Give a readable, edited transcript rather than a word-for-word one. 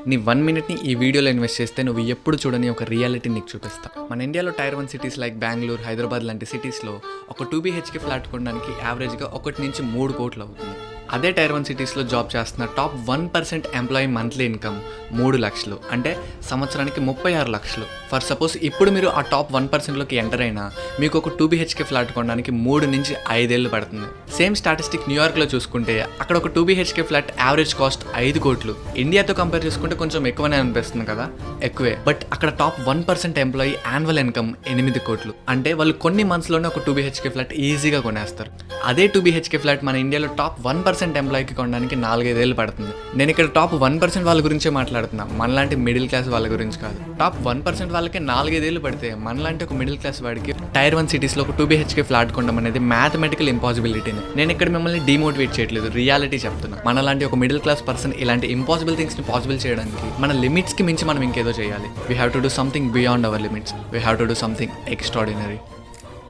నీ 1 మినిట్ని ఈ వీడియోలో ఇన్వెస్ట్ చేస్తే నువ్వు ఎప్పుడు చూడని ఒక రియాలిటీ నీకు చూపిస్తా. మన ఇండియాలో tier 1 cities like Bengaluru, Hyderabad లాంటి సిటీస్లో ఒక 2 BHK ఫ్లాట్ కొనడానికి యావరేజ్గా 1 నుంచి 3 కోట్లు అవుతుంది. అదే టైర్ 1 సిటీస్లో జాబ్ చేస్తున్న టాప్ 1% ఎంప్లాయీ మంత్లీ ఇన్కమ్ 3 లక్షలు, అంటే సంవత్సరానికి 36 లక్షలు. ఫర్ సపోజ్ ఇప్పుడు మీరు ఆ టాప్ 1%లోకి ఎంటర్ అయినా మీకు ఒక 2 BHK ఫ్లాట్ కొనడానికి 3 నుంచి 5 ఏళ్ళు పడుతుంది. సేమ్ స్టాటిస్టిక్ న్యూయార్క్లో చూసుకుంటే అక్కడ ఒక 2 BHK ఫ్లాట్ యావరేజ్ కాస్ట్ 5 కోట్లు. ఇండియాతో కంపేర్ చేసుకుంటే కొంచెం ఎక్కువనే అనిపిస్తుంది కదా, ఎక్కువే. బట్ అక్కడ టాప్ 1% ఎంప్లాయీ యాన్యువల్ ఇన్కమ్ 8 కోట్లు, అంటే వాళ్ళు కొన్ని మంత్స్లోనే ఒక 2 BHK ఫ్లాట్ ఈజీగా కొనేస్తారు. అదే 2 BHK ఫ్లాట్ మన ఇండియాలో టాప్ 1% ఎంప్లాయీకి కొనడానికి 4-5 ఏళ్ళు పడుతుంది. నేను ఇక్కడ టాప్ 1% వాళ్ళ గురించే మాట్లాడుతున్నా, మనలాంటి మిడిల్ క్లాస్ వాళ్ళ గురించి కాదు. టాప్ 1% వాళ్ళకి 4-5 ఏళ్ళు పడితే మనలాంటి ఒక మిడిల్ క్లాస్ వాడికి టైర్ 1 సిటీస్లో ఒక 2 BHK ఫ్లాట్ కొనడం అనేది మ్యాథమెటికల్ ఇంపాసిబిలిటీని. నేను ఇక్కడ మిమ్మల్ని డిమోటివేట్ చేయట్లేదు, రియాలిటీ చెప్తున్నా. మనలాంటి ఒక మిడిల్ క్లాస్ పర్సన్ ఇలాంటి ఇంపాసిబుల్ థింగ్స్ని పాసిబుల్ చేయడానికి మన లిమిట్స్కి మించి మనం ఇంకేదో చేయాలి. We have to do something beyond our limits. We have to do something extraordinary.